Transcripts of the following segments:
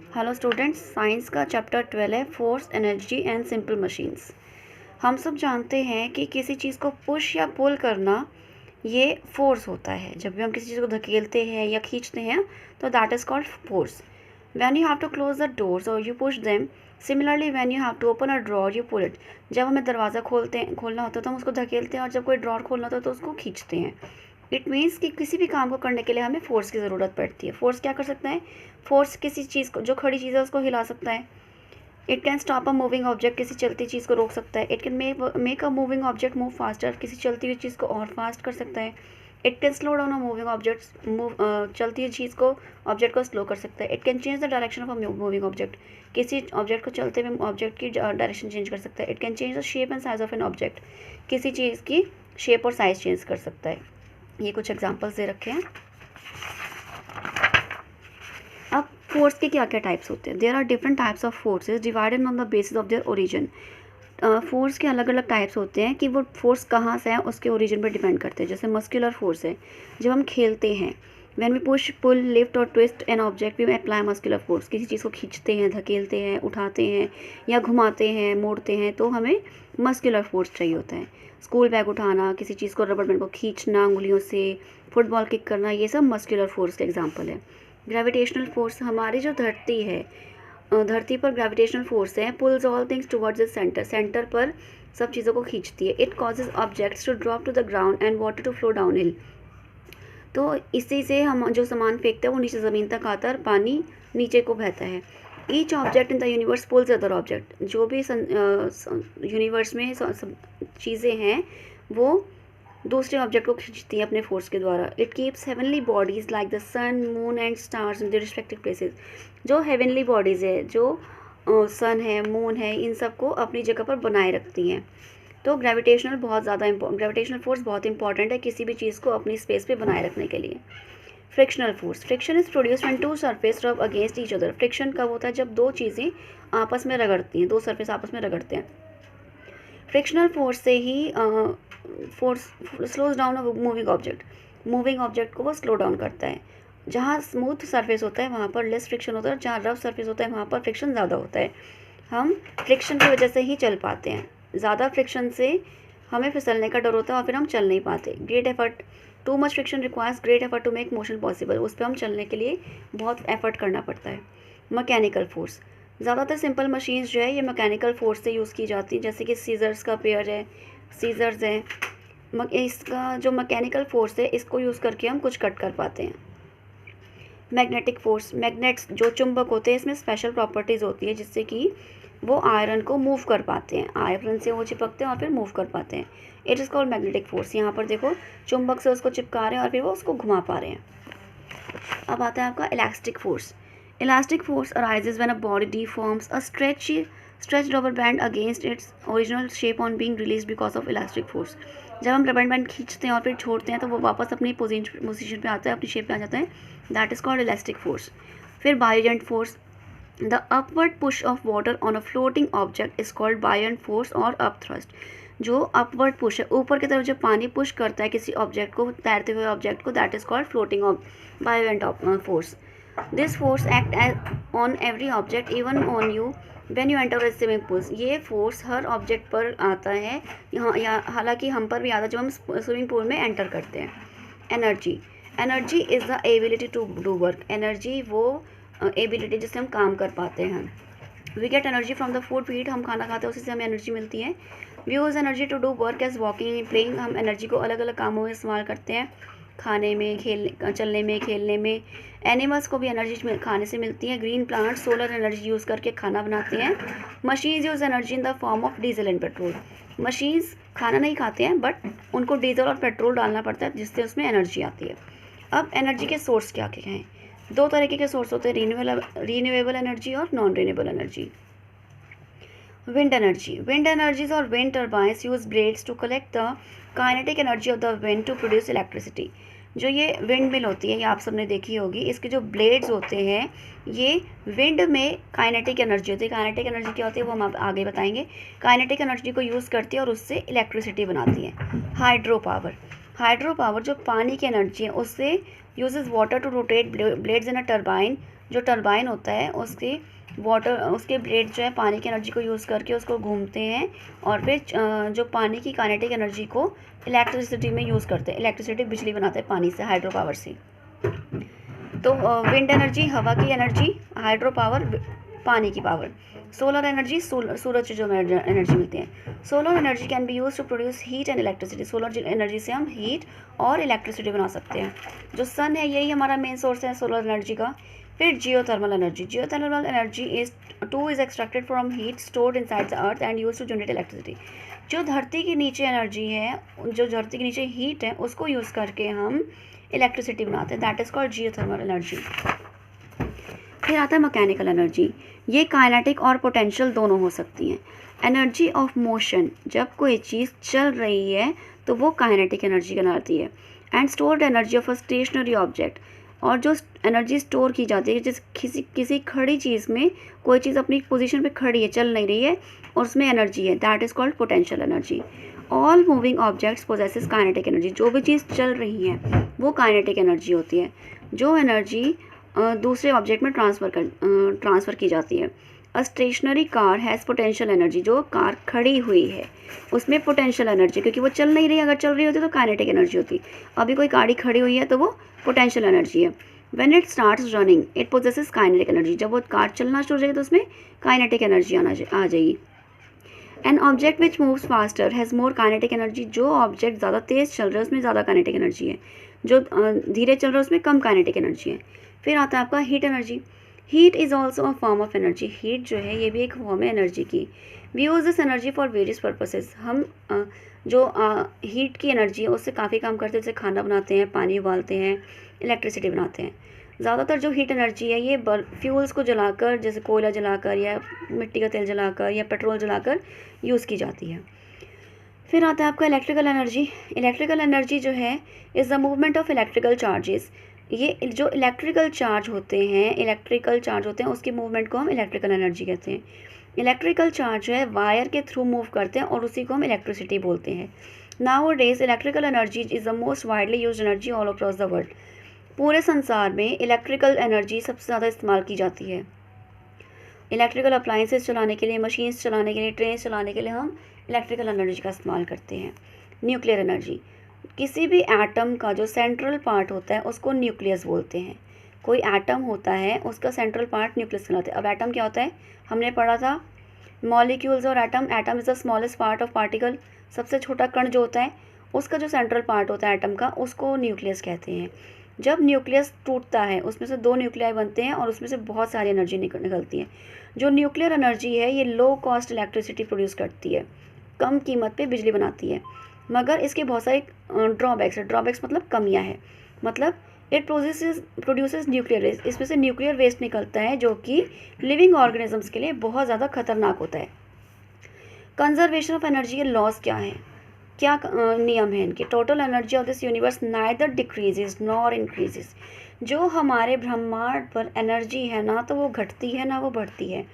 Hello students, science का chapter 12 है force, energy and simple machines. हम सब जानते हैं कि किसी चीज़ को पुश या पुल करना ये फोर्स होता है। जब भी हम किसी चीज़ को धकेलते हैं या खींचते हैं तो that is called force. When you have to close the doors और you push them, similarly when you have to open a drawer you pull it. जब हमें दरवाज़ा खोलना होता है तो हम उसको धकेलते हैं, और जब कोई ड्रॉर खोलना होता है तो उसको खींचते हैं। इट मीन्स कि किसी भी काम को करने के लिए हमें फोर्स की ज़रूरत पड़ती है। फोर्स क्या कर सकता है? फोर्स किसी चीज़ को, जो खड़ी चीज़ है उसको हिला सकता है। It can stop a moving object, किसी चलती चीज़ को रोक सकता है। It can make a moving object move faster, किसी चलती हुई चीज़ को और फास्ट कर सकता है। It can slow down a moving object, चलती हुई चीज़ को, ऑब्जेक्ट को स्लो कर सकता है। It can change the direction of a moving object, किसी ऑब्जेक्ट को चलते हुए ऑब्जेक्ट की डायरेक्शन चेंज कर सकता है। It can change the shape and size of an object, किसी चीज़ की शेप और साइज चेंज कर सकता है। ये कुछ एग्जांपल्स दे रखे हैं। अब फोर्स के क्या क्या टाइप्स होते हैं? There are different types of forces divided on the basis of their origin. Force के अलग अलग टाइप्स होते हैं कि वो फोर्स कहाँ से है उसके ओरिजिन पर डिपेंड करते हैं। जैसे मस्कुलर फोर्स है, जब हम खेलते हैं, when we push pull lift और twist an object we apply muscular force. किसी चीज़ को खींचते हैं, धकेलते हैं, उठाते हैं या घुमाते हैं, मोड़ते हैं, तो हमें मस्कुलर फोर्स चाहिए होता है। स्कूल बैग उठाना, किसी चीज़ को, रबर बैंड को खींचना उंगलियों से, फुटबॉल किक करना, ये सब मस्कुलर फोर्स के एग्जाम्पल है। ग्रेविटेशनल फोर्स, हमारी जो धरती है, धरती पर ग्रेविटेशनल फोर्स है, pulls all things towards the centre, centre पर सब चीज़ों को खींचती है। It causes objects to drop to the ground and water to flow downhill. तो इसी से हम जो सामान फेंकते हैं वो नीचे ज़मीन तक आता है और पानी नीचे को बहता है। Each object in the universe pulls other object, जो भी यूनिवर्स में चीज़ें हैं वो दूसरे ऑब्जेक्ट को खींचती है अपने फोर्स के द्वारा। It keeps heavenly bodies like the sun, moon and stars in the respective places. जो हेवनली बॉडीज़ है, जो सन है, मून है, इन सब को अपनी जगह पर बनाए रखती हैं। तो ग्रेविटेशनल फोर्स बहुत इंपॉर्टेंट है किसी भी चीज़ को अपनी स्पेस पे बनाए रखने के लिए। Frictional force, friction is produced when two surface rub against each other. Friction कब होता है? जब दो चीज़ें आपस में रगड़ती हैं, दो सरफेस आपस में रगड़ते हैं। फ्रिक्शनल फोर्स से ही force slows down a moving object, moving object को वो स्लो डाउन करता है। जहाँ स्मूथ सरफेस होता है वहाँ पर लेस फ्रिक्शन होता है, और जहाँ रफ सरफेस होता है वहाँ पर फ्रिक्शन ज़्यादा होता है। हम फ्रिक्शन की वजह से ही चल पाते हैं, ज़्यादा फ्रिक्शन से हमें फिसलने का डर होता है और फिर हम चल नहीं पाते। Great effort, too much friction requires great effort to make motion possible. उस पर हम चलने के लिए बहुत एफर्ट करना पड़ता है। मैकेनिकल फोर्स, ज़्यादातर सिंपल मशीन्स जो है ये मैकेनिकल फोर्स से यूज़ की जाती है, जैसे कि सीजर्स का पेयर है, सीजर्स है। इसका जो मैकेनिकल फोर्स है इसको यूज़ करके हम कुछ कट कर पाते हैं। मैग्नेटिक फोर्स, मैग्नेट्स जो चुंबक होते हैं इसमें स्पेशल प्रॉपर्टीज़ होती है जिससे कि वो आयरन को मूव कर पाते हैं, आयरन से वो चिपकते हैं और फिर मूव कर पाते हैं। It is called magnetic force. यहाँ पर देखो चुंबक से उसको चिपका रहे हैं और फिर वो उसको घुमा पा रहे हैं। अब आता है आपका elastic force. Elastic force arises when a body deforms a stretch rubber band against its original shape on being release because of elastic force. जब हम रबर बैंड खींचते हैं और फिर छोड़ते हैं तो वो वापस अपनी पोजीशन पे आता है, अपनी शेप पे आ जाता है। That is called elastic force. फिर buoyant force, the upward push of water on a floating object is called buoyant force और अप थ्रस्ट। जो अपवर्ड पुश है, ऊपर की तरफ जब पानी पुश करता है किसी ऑब्जेक्ट को, तैरते हुए ऑब्जेक्ट को, that is called floating buoyant force. This force act on every object even on you when you enter swimming pool. ये फोर्स हर ऑब्जेक्ट पर आता है, यहाँ हालांकि हम पर भी आता है जब हम स्विमिंग पूल में एंटर करते हैं। Energy, energy is the ability to do work. Energy वो एबिलिटी जिससे हम काम कर पाते हैं। We get energy from the food we eat, हम खाना खाते हैं उसी से हमें एनर्जी मिलती है। We use energy to do work as walking playing, हम एनर्जी को अलग अलग कामों में इस्तेमाल करते हैं, खाने में, चलने में, खेलने में। एनिमल्स को भी एनर्जी खाने से मिलती है। Green plant solar energy use करके खाना बनाते हैं। Machines use energy in the form of diesel and petrol. Machines खाना नहीं खाते हैं बट उनको डीजल और पेट्रोल डालना पड़ता है जिससे उसमें एनर्जी आती है। अब एनर्जी के सोर्स क्या क्या हैं? दो तरीके के सोर्स होते हैं, रीन्यूएबल एनर्जी और non renewable energy. Wind energy, wind energies और wind turbines use blades to collect the kinetic energy of the wind to produce electricity. जो ये विंड मिल होती है ये आप सबने देखी होगी, इसके जो ब्लेड्स होते हैं ये विंड में काइनेटिक एनर्जी होती है। काइनेटिक एनर्जी क्या होती है वो हम आगे बताएंगे। काइनेटिक एनर्जी को यूज़ करती है और उससे इलेक्ट्रिसिटी बनाती है। हाइड्रो पावर, हाइड्रो पावर जो पानी की एनर्जी है उससे uses water to rotate blades in a turbine जो टरबाइन होता है उसके ब्लेड जो है पानी की एनर्जी को यूज़ करके उसको घूमते हैं और फिर जो पानी की काइनेटिक एनर्जी को इलेक्ट्रिसिटी में यूज़ करते हैं। इलेक्ट्रिसिटी बिजली बनाते हैं पानी से, हाइड्रो पावर से। तो विंड एनर्जी हवा की एनर्जी, हाइड्रो पावर पानी की पावर, सोलर एनर्जी सूरज से जो एनर्जी मिलती है। Solar energy can be use to produce heat and electricity. Solar energy से हम हीट और इलेक्ट्रिसिटी बना सकते हैं। जो सन है यही हमारा मेन सोर्स है सोलर एनर्जी का। फिर geothermal energy. Geothermal energy is extracted from heat stored inside the earth and use to generate electricity. जो धरती के नीचे एनर्जी है, जो धरती के नीचे हीट है, उसको यूज़ करके हम इलेक्ट्रिसिटी बनाते हैं। That is called geothermal energy. फिर आता है मैकेनिकल एनर्जी। ये काइनेटिक और पोटेंशियल दोनों हो सकती हैं। एनर्जी ऑफ मोशन, जब कोई चीज़ चल रही है तो वो काइनेटिक एनर्जी कहलाती है। And stored energy of a stationary object, और जो एनर्जी स्टोर की जाती है जैसे किसी खड़ी चीज़ में कोई चीज़ अपनी पोजीशन पे खड़ी है, चल नहीं रही है और उसमें एनर्जी है, that is called potential energy. All moving objects possesses kinetic energy. जो भी चीज़ चल रही है वो काइनेटिक एनर्जी होती है। जो एनर्जी दूसरे ऑब्जेक्ट में ट्रांसफ़र की जाती है। A stationary car has potential energy. जो कार खड़ी हुई है उसमें पोटेंशियल एनर्जी, क्योंकि वो चल नहीं रही, अगर चल रही होती तो काइनेटिक एनर्जी होती। अभी कोई गाड़ी खड़ी हुई है तो वो पोटेंशियल एनर्जी है। When it starts running it possesses kinetic energy. जब वो कार चलना शुरू हो जाएगी तो उसमें काइनेटिक एनर्जी आ जाएगी। An object which moves faster has more kinetic energy. जो ऑब्जेक्ट ज़्यादा तेज़ चल रहा है उसमें ज़्यादा काइनेटिक एनर्जी है, जो धीरे चल रहा है उसमें कम काइनेटिक एनर्जी है। फिर आता है आपका heat energy. Heat is also a form of energy. Heat जो है ये भी एक फॉर्म है एनर्जी की। We use this energy for various purposes. हम जो हीट की एनर्जी है उससे काफ़ी काम करते हैं, जैसे खाना बनाते हैं, पानी उबालते हैं, इलेक्ट्रिसिटी बनाते हैं। ज़्यादातर जो हीट एनर्जी है ये फ्यूल्स को जलाकर, जैसे कोयला जलाकर या मिट्टी का तेल जलाकर या पेट्रोल जलाकर यूज़ की जाती है। फिर आता है आपका इलेक्ट्रिकल एनर्जी। इलेक्ट्रिकल एनर्जी जो है is the movement of electrical charges. ये जो इलेक्ट्रिकल चार्ज होते हैं उसकी मूवमेंट को हम इलेक्ट्रिकल एनर्जी कहते हैं। इलेक्ट्रिकल चार्ज जो है वायर के थ्रू मूव करते हैं और उसी को हम इलेक्ट्रिसिटी बोलते हैं। Now days electrical energy is the most widely use energy all across the world. पूरे संसार में इलेक्ट्रिकल एनर्जी सबसे ज़्यादा इस्तेमाल की जाती है। इलेक्ट्रिकल अप्लाइंसेस चलाने के लिए, मशीन्स चलाने के लिए, ट्रेन चलाने के लिए हम इलेक्ट्रिकल एनर्जी का इस्तेमाल करते हैं। Nuclear energy. किसी भी एटम का जो सेंट्रल पार्ट होता है उसको न्यूक्लियस बोलते हैं। कोई एटम होता है उसका सेंट्रल पार्ट न्यूक्लियस कहलाता है। अब एटम क्या होता है, हमने पढ़ा था मॉलिक्यूल्स और atom. Atom is the smallest part of particle. सबसे छोटा कण जो होता है उसका जो सेंट्रल पार्ट होता है एटम का, उसको न्यूक्लियस कहते हैं। जब न्यूक्लियस टूटता है उसमें से 2 न्यूक्लियाई बनते हैं और उसमें से बहुत सारी एनर्जी निकलती है। जो न्यूक्लियर एनर्जी है ये लो कॉस्ट इलेक्ट्रिसिटी प्रोड्यूस करती है, कम कीमत पे बिजली बनाती है। मगर इसके बहुत सारे ड्रॉबैक्स है। ड्रॉबैक्स मतलब कमियां है। मतलब इट प्रोड्यूसेस न्यूक्लियर वेस्ट। इसमें से न्यूक्लियर वेस्ट निकलता है जो कि लिविंग ऑर्गेनिजम्स के लिए बहुत ज़्यादा खतरनाक होता है। कंजर्वेशन ऑफ एनर्जी के लॉस क्या है, क्या नियम है इनके। Total energy of this universe neither decreases nor increases. जो हमारे ब्रह्मांड पर एनर्जी है ना तो वो घटती है ना वो बढ़ती है,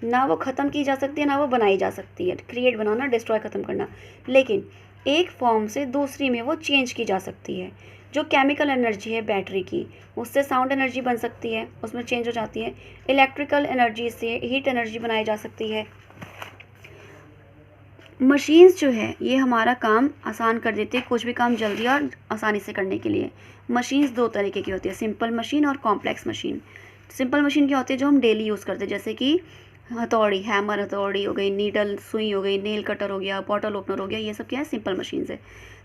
ना वो ख़त्म की जा सकती है ना वो बनाई जा सकती है। क्रिएट बनाना, डिस्ट्रॉय ख़त्म करना। लेकिन एक फॉर्म से दूसरी में वो चेंज की जा सकती है। जो केमिकल एनर्जी है बैटरी की, उससे साउंड एनर्जी बन सकती है, उसमें चेंज हो जाती है। इलेक्ट्रिकल एनर्जी से हीट एनर्जी बनाई जा सकती है। मशीन्स जो है ये हमारा काम आसान कर देते हैं, कुछ भी काम जल्दी और आसानी से करने के लिए। मशीन्स 2 तरीके की होती है, सिंपल मशीन और कॉम्प्लेक्स मशीन। सिंपल मशीन क्या होती है, जो हम डेली यूज़ करते हैं, जैसे कि हथौड़ी, हैमर हथौड़ी हो गई, नीडल सुई हो गई, नेल कटर हो गया, बॉटल ओपनर हो गया, ये सब क्या है, सिंपल मशीन्स है।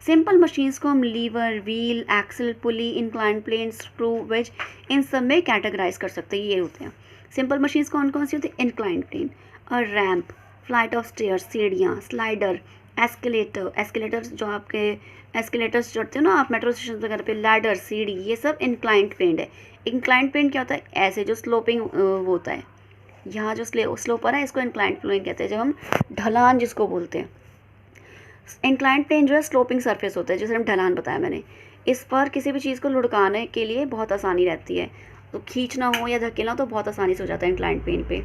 सिंपल मशीन्स को हम लीवर, व्हील, एक्सल, पुली, इंक्लाइन प्लेन, स्क्रू, वेज, इन सब में कैटेगराइज कर सकते हैं। ये होते हैं सिंपल मशीन्स। कौन कौन सी होती है, इंक्लाइन प्लेन और रैम्प, फ्लाइट ऑफ स्टेयर्स, सीढ़ियाँ, स्लाइडर, एस्केलेटर, एस्केलेटर्स जो आपके एस्केलेटर्स चढ़ते हो ना आप मेट्रो स्टेशन वगैरह पे, लैडर, सीढ़ी, ये सब इंक्लाइंट प्लेन है। इंक्लाइंट प्लेन क्या होता है, ऐसे जो स्लोपिंग वो होता है, यहाँ जो स्लोपर है इसको इंक्लाइंट प्लेन कहते हैं, जब हम ढलान जिसको बोलते हैं। इंक्लाइंट प्लेन जो है स्लोपिंग सरफेस होता है, जैसे हम ढलान बताया मैंने। इस पर किसी भी चीज़ को लुढ़काने के लिए बहुत आसानी रहती है, तो खींचना हो या धकेलना तो बहुत आसानी से हो जाता है इंक्लाइंट प्लेन पे।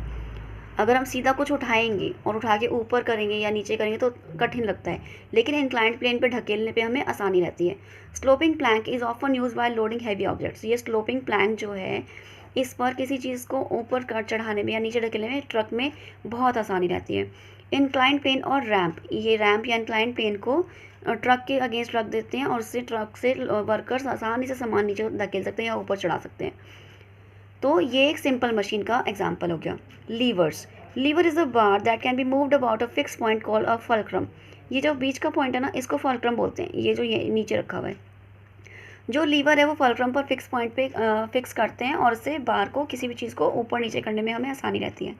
अगर हम सीधा कुछ उठाएंगे और उठा के ऊपर करेंगे या नीचे करेंगे तो कठिन लगता है, लेकिन इंक्लाइंट प्लेन पे ढकेलने पे हमें आसानी रहती है। Sloping plank is often use by loading heavy objects. ये स्लोपिंग प्लैंक जो है इस पर किसी चीज़ को ऊपर चढ़ाने में या नीचे ढकेलने में ट्रक में बहुत आसानी रहती है। इंक्लाइन पेन और रैंप, ये रैंप या इंक्लाइन पेन को ट्रक के अगेंस्ट रख देते हैं और उससे ट्रक से वर्कर्स आसानी से सामान नीचे धकेल सकते हैं या ऊपर चढ़ा सकते हैं। तो ये एक सिंपल मशीन का एग्जांपल हो गया। Levers, lever is a bar that can be moved about a fix point called a fulcrum. ये जो बीच का पॉइंट है ना, इसको फल्क्रम बोलते हैं। ये जो ये नीचे रखा हुआ है, जो लीवर है वो फल्क्रम पर फिक्स पॉइंट पे फिक्स करते हैं और उससे बार को किसी भी चीज़ को ऊपर नीचे करने में हमें आसानी रहती है।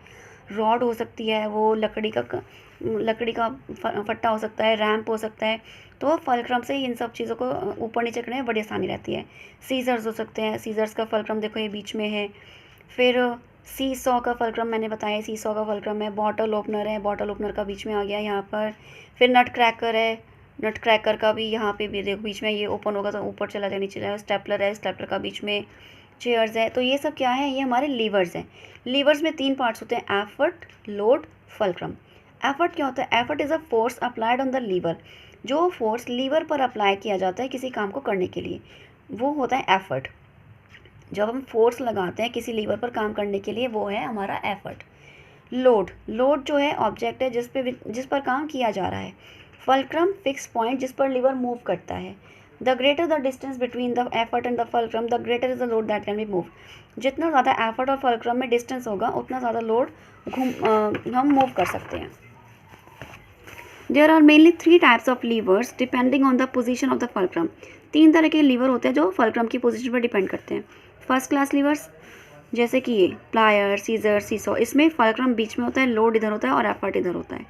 रॉड हो सकती है, वो लकड़ी का फट्टा हो सकता है, रैंप हो सकता है। तो फल्क्रम से इन सब चीज़ों को ऊपर नीचे करने में बड़ी आसानी रहती है। सीजर्स हो सकते हैं, सीजर्स का फल्क्रम देखो ये बीच में है। फिर सी सॉ का फल्क्रम मैंने बताया, सी सॉ का फल्क्रम है। बॉटल ओपनर है, बॉटल ओपनर का बीच में आ गया यहाँ पर। फिर नट क्रैकर है, नट क्रैकर का भी यहाँ पे भी देखो बीच में ये ओपन होगा तो ऊपर चला जाए, नीचे जाए। स्टेपलर है, स्टेपलर का बीच में। चेयर्स है। तो ये सब क्या है, ये हमारे लीवर्स हैं। लीवर्स में 3 पार्ट्स होते हैं, एफर्ट, लोड, फल्क्रम। एफर्ट क्या होता है? Effort is a force applied on the lever. जो फोर्स लीवर पर अप्लाई किया जाता है किसी काम को करने के लिए, वो होता है एफर्ट। जब हम फोर्स लगाते हैं किसी लीवर पर काम करने के लिए, वो है हमारा एफर्ट। लोड, लोड जो है ऑब्जेक्ट है जिस पर काम किया जा रहा है। फल्क्रम, फिक्स पॉइंट जिस पर लीवर मूव करता है। The greater the distance between the effort and the fulcrum, the greater is the load that can B move. जितना ज़्यादा एफर्ट और फल्क्रम में डिस्टेंस होगा, उतना ज़्यादा लोड हम मूव कर सकते हैं। There are mainly 3 types of levers depending on the position of the fulcrum. 3 तरह के लीवर होते हैं जो फल्क्रम की पोजिशन पर डिपेंड करते हैं। फर्स्ट क्लास लीवर्स, जैसे कि ये प्लायर, सीजर, सीसॉ, इसमें फल्क्रम बीच में होता है, लोड इधर होता है और एफर्ट इधर होता है।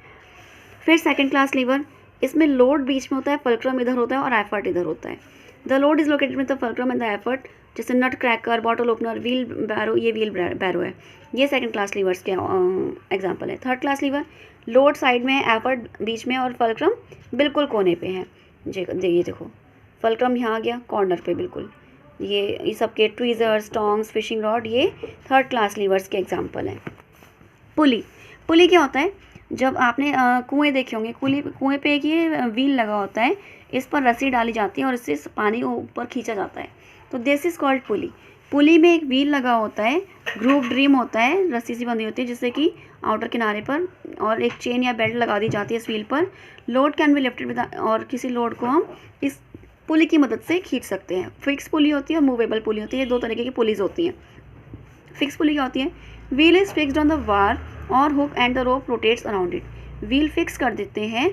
फिर सेकंड क्लास लीवर, इसमें लोड बीच में होता है, फल्क्रम इधर होता है और एफर्ट इधर होता है। The load is located with the fulcrum and the effort, जैसे नट क्रैकर, बॉटल ओपनर, व्हील बैरो, ये व्हील बैरो है। ये सेकंड क्लास लीवर्स के एग्जांपल है। Third class liver, load side में है, एफर्ट बीच में और फल्क्रम बिल्कुल कोने पे है। ये देखो फल्क्रम यहाँ आ गया कॉर्नर पे बिल्कुल। ये सबके ट्वीज़र्स, टोंग्स, फिशिंग रॉड, ये थर्ड क्लास लीवर्स के एग्जांपल हैं। पुली, पुली क्या होता है? जब आपने कुएँ देखे होंगे, कुएँ पे एक ये व्हील लगा होता है, इस पर रस्सी डाली जाती है और इससे पानी को ऊपर खींचा जाता है, तो दिस इज़ कॉल्ड पुली। पुली में एक व्हील लगा होता है, ग्रूव ड्रीम होता है, रस्सी सी बंधी होती है जिससे कि आउटर किनारे पर, और एक चेन या बेल्ट लगा दी जाती है इस व्हील पर। Load can be lifted with, और किसी लोड को हम इस पुली की मदद से खींच सकते हैं। फिक्स पुली होती है और मूवेबल पुली होती है, ये 2 तरीके की पुलीज होती हैं। फिक्स पुली क्या होती है? Wheel is fixed on the bar और hook and the rope rotates around it. Wheel fix कर देते हैं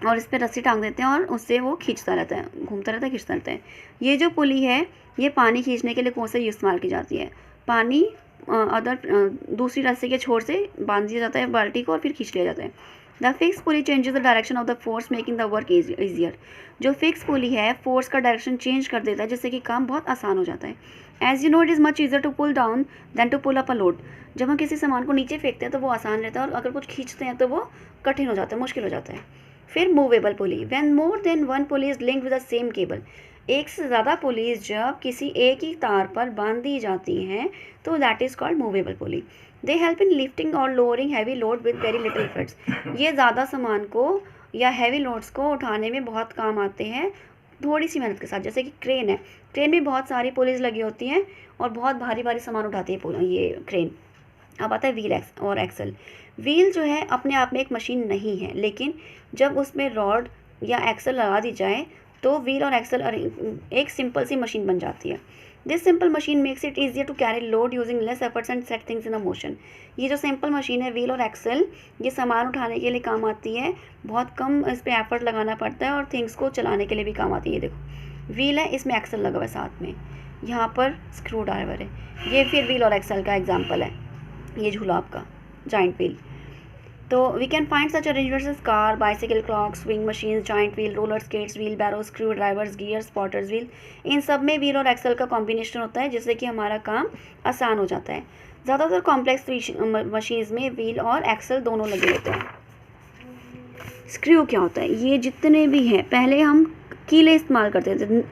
और इस पर रस्सी टांग देते हैं और उससे वो खींचता रहता है, घूमता रहता है, खींचता रहता है। ये जो पुली है, ये पानी खींचने के लिए कौन से इस्तेमाल की जाती है? पानी दूसरी रस्सी के छोर से बांध दिया जाता है बाल्टी को और फिर खींच लिया जाता है। The fix pulley changes the direction of the force making the work easier. जो फिक्स पुली है, फोर्स का डायरेक्शन चेंज कर देता है जिससे कि काम बहुत आसान हो जाता है। As you know, it is much easier to pull down than to pull up a load. जब हम किसी सामान को नीचे फेंकते हैं तो वो आसान रहता है, और अगर कुछ खींचते हैं तो वो कठिन हो जाता है, मुश्किल हो जाता है। फिर movable pulley, when more than one pulley is linked with the same cable. एक से ज़्यादा पुलीज जब किसी एक ही तार पर बांध दी जाती हैं तो that is called movable pulley. They help in lifting और lowering heavy load with very little efforts. ये ज़्यादा सामान को या हैवी लोड्स को उठाने में बहुत काम आते हैं थोड़ी सी मेहनत के साथ। जैसे कि क्रेन है, क्रेन में बहुत सारी पुलीज लगी होती हैं और बहुत भारी भारी सामान उठाती है ये क्रेन। अब आता है व्हील और एक्सल। व्हील जो है अपने आप में एक मशीन नहीं है, लेकिन जब उसमें रॉड या एक्सल लगा दी जाए तो व्हील और एक्सल एक सिंपल सी मशीन बन जाती है। This simple machine makes it easier to carry load using less efforts and set things in a motion. ये जो सिंपल मशीन है व्हील और एक्सल, ये सामान उठाने के लिए काम आती है, बहुत कम इस पर एफर्ट लगाना पड़ता है और थिंग्स को चलाने के लिए भी काम आती है। देखो व्हील है, इसमें एक्सल लगा हुआ है साथ में, यहाँ पर स्क्रू ड्राइवर है। ये फिर व्हील और एक्सल का एग्जाम्पल है, ये झूला आपका जॉइंट व्हील। तो we can find such arrangements as car, bicycle, clock, swing machines, joint wheel, roller skates, wheelbarrow, screwdrivers, gear, spotters wheel. इन सब में व्हील और एक्सल का कॉम्बिनेशन होता है जिससे कि हमारा काम आसान हो जाता है। ज़्यादातर कॉम्प्लेक्स मशीन्स में व्हील और एक्सल दोनों लगे होते हैं। स्क्रू क्या होता है? ये जितने भी हैं, पहले हम कीले इस्तेमाल करते थे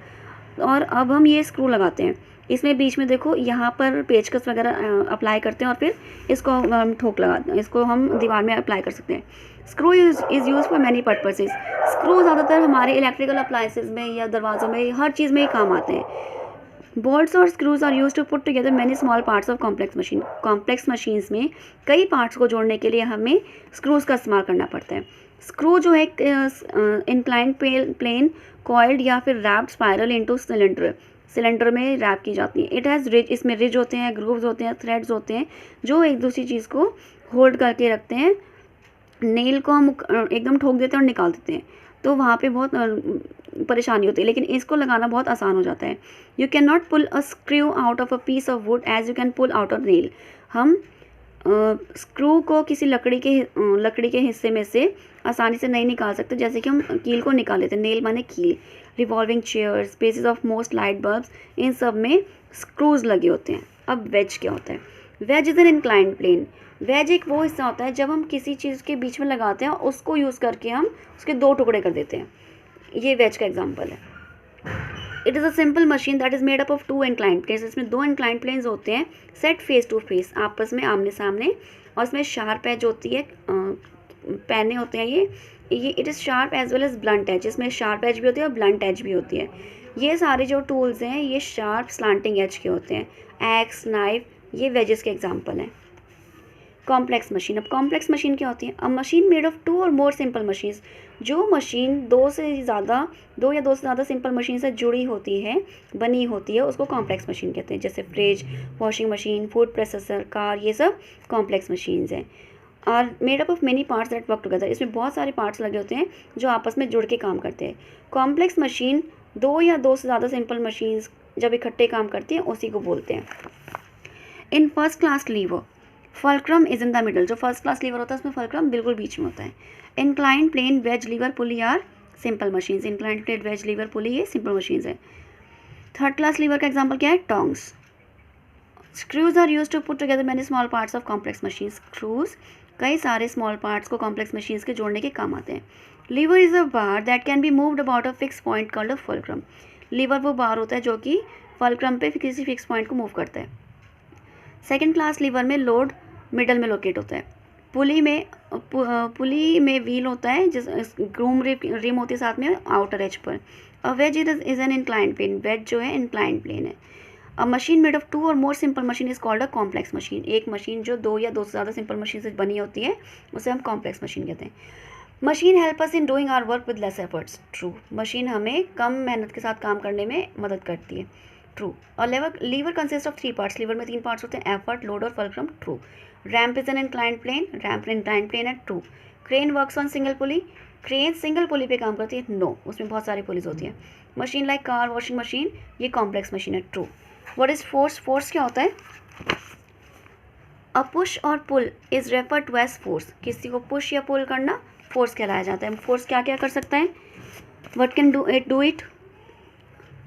और अब हम ये स्क्रू लगाते हैं। इसमें बीच में देखो यहाँ पर पेचकस वगैरह अप्लाई करते हैं और फिर इसको हम ठोक लगाते हैं, इसको हम दीवार में अप्लाई कर सकते हैं। Screw is use for many purposes. Screw ज़्यादातर हमारे इलेक्ट्रिकल अप्लाइंसेस में या दरवाज़ों में, हर चीज़ में ही काम आते हैं। बोल्ट्स और screws are use to put together many small parts of complex machine. Complex machines में कई पार्ट्स को जोड़ने के लिए हमें स्क्रूज का इस्तेमाल करना पड़ता है। स्क्रू जो है इंक्लाइंड प्लेन कॉइल्ड या फिर रैप्ड स्पाइरल इनटू सिलेंडर में रैप की जाती है। इट हैज़ रिज, इसमें रिज होते हैं, ग्रूव्स होते हैं, थ्रेड्स होते हैं जो एक दूसरी चीज़ को होल्ड करके रखते हैं। नेल को हम एकदम ठोक देते हैं और निकाल देते हैं तो वहाँ पे बहुत परेशानी होती है, लेकिन इसको लगाना बहुत आसान हो जाता है। You can not pull a screw out of a piece of wood as you can pull out a nail. हम स्क्रू को किसी लकड़ी के हिस्से में से आसानी से नहीं निकाल सकते, जैसे कि हम कील को निकाल लेते हैं। नेल माने कील। Revolving chairs, basis of most light bulbs, इन सब में स्क्रूज लगे होते हैं। अब वेज क्या होता है? Wedge is an inclined plane. Wedge एक वो हिस्सा होता है जब हम किसी चीज़ के बीच में लगाते हैं और उसको यूज़ करके हम उसके दो टुकड़े कर देते हैं। ये वेज का एग्जांपल है। It is a simple machine that is made up of two inclined planes. इसमें दो इंक्लाइंड प्लेन्स होते हैं सेट फेस टू फेस, आपस में आमने सामने, और इसमें शार्प एज होती है, पैने होते हैं ये it is sharp edge well as blunt edge. इसमें शार्प एज भी होती है और ब्लंट एज भी होती है। ये सारे जो टूल्स हैं ये शार्प स्लांटिंग एज के होते हैं। एक्स, नाइफ, ये वेजेस के एग्जांपल हैं। Complex machine. अब कॉम्प्लेक्स मशीन क्या होती है? A machine made of two और मोर सिंपल मशीन्स। जो मशीन दो या दो से ज़्यादा सिंपल मशीन से जुड़ी होती है, बनी होती है, उसको कॉम्प्लेक्स मशीन कहते हैं। जैसे fridge, washing machine, food processor, car, ये सब कॉम्प्लेक्स मशीन्स हैं। और made up of many parts that work together. इसमें बहुत सारे पार्ट्स लगे होते हैं जो आपस में जुड़ के काम करते हैं। कॉम्प्लेक्स मशीन दो या दो से ज़्यादा सिंपल मशीन्स जब इकट्ठे काम करती हैं उसी को बोलते हैं। In first class lever, fulcrum is in the middle. जो फर्स्ट क्लास लीवर होता है उसमें फल्क्रम बिल्कुल बीच में होता है। Inclined plane, wedge, lever, pulley are simple machines. Inclined plane, wedge, lever, pulley ये सिंपल मशीन्स है। थर्ड क्लास लीवर का एग्जांपल क्या है? Tongs. Screws are use to put together many small parts of complex machine. Screws कई सारे small parts को complex machines के जोड़ने के काम आते हैं। Lever is a bar that can be moved about a fix point called a fulcrum. Lever वो बार होता है जो कि फल्क्रम पे किसी फिक्स पॉइंट को मूव करता है। सेकेंड क्लास लीवर में लोड मिडल में लोकेट होता है। पुली में व्हील होता है, जिस ग्रूम रिम होती है साथ में आउटर एज पर। A wedge is an inclined plane. Wedge जो है इंक्लाइंड प्लेन है। A machine made of two और more simple machine is called a complex machine. एक मशीन जो दो या दो से ज़्यादा सिंपल मशीन से बनी होती है उसे हम कॉम्प्लेक्स मशीन कहते हैं। Machine help us in doing our work with less efforts. True. Machine हमें कम मेहनत के साथ काम करने में मदद करती है। ट्रू। और lever consist of three parts. Lever में तीन पार्ट्स होते हैं, एफर्ट, लोड और fulcrum. True. Ramp is an inclined plane. Ramp inclined plane है। True. Crane works on single pulley. Crane single pulley पे काम करती है। नो, उसमें बहुत सारी पुलीज होती हैं। Machine like car, washing machine, ये कॉम्प्लेक्स मशीन है। True. What is force? Force क्या होता है? A push or pull is refer to as force. किसी को पुश या पुल करना फोर्स कहलाया जाता है। फोर्स क्या क्या कर सकता है? What can do it?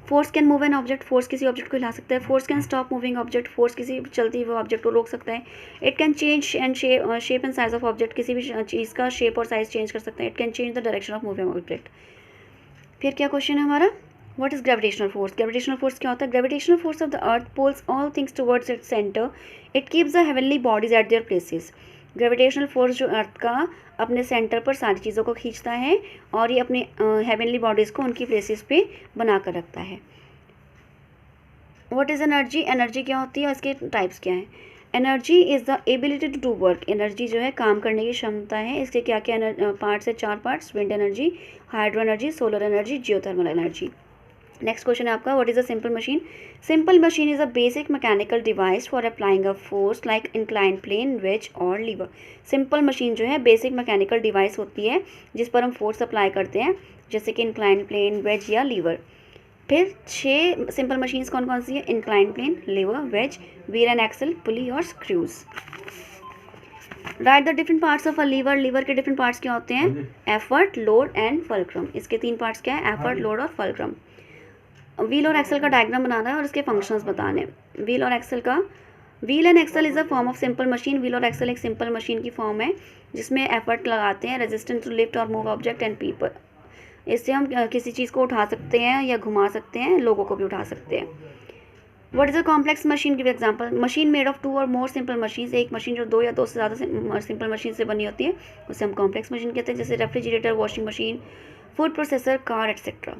Force can move an object. Force किसी ऑब्जेक्ट को हिला सकता है। Force can stop moving object. Force किसी चलती हुए ऑब्जेक्ट को रोक सकता है। It can change and shape and size of object. किसी भी चीज़ का शेप और साइज चेंज कर सकता है। It can change the direction of moving object. फिर क्या क्वेश्चन है हमारा? What is gravitational force? Gravitational force क्या होता है? Gravitational force of the earth pulls all things towards its centre. It keeps the heavenly bodies at their places. Gravitational force जो earth का अपने सेंटर पर सारी चीज़ों को खींचता है और ये अपने हेवनली बॉडीज़ को उनकी प्लेसेस पे बना कर रखता है। What is energy? एनर्जी क्या होती है और इसके टाइप्स क्या हैं? Energy is the ability to do work. Energy जो है काम करने की क्षमता है। इसके क्या क्या पार्ट्स है? चार parts. Wind energy, hydro energy, solar energy, geothermal energy. Next question है आपका, what is a simple machine? Simple machine is a basic mechanical device for applying a force like inclined plane, wedge और lever. Simple machine जो है basic mechanical device होती है जिस पर हम फोर्स अप्लाई करते हैं, जैसे कि इंक्लाइंड प्लेन, वेज या लीवर। फिर 6 सिंपल मशीन्स कौन कौन सी है? Inclined plane, lever, wedge, wheel and axle, pulley और screws. Write the different parts of a lever. Lever के डिफरेंट पार्ट्स क्या होते हैं? Effort, load and fulcrum. इसके 3 पार्ट्स क्या है? एफर्ट, लोड और फल्क्रम। व्हील और एक्सल का डायग्राम बनाना है और इसके फंक्शंस बताने हैं। Wheel and axle is a form of simple machine. Wheel और एक्सल एक सिंपल मशीन की फॉर्म है जिसमें एफर्ट लगाते हैं, रेजिस्टेंस टू लिफ्ट और मूव ऑब्जेक्ट एंड पीपल। इससे हम किसी चीज़ को उठा सकते हैं या घुमा सकते हैं, लोगों को भी उठा सकते हैं। What is a complex machine? Give example. Machine made of two और मोर सिंपल मशीन। एक मशीन जो दो या दो से ज़्यादा सिंपल मशीन से बनी होती है उसे हम कॉम्प्लेक्स मशीन कहते हैं, जैसे refrigerator, washing machine, food processor, car etcetera.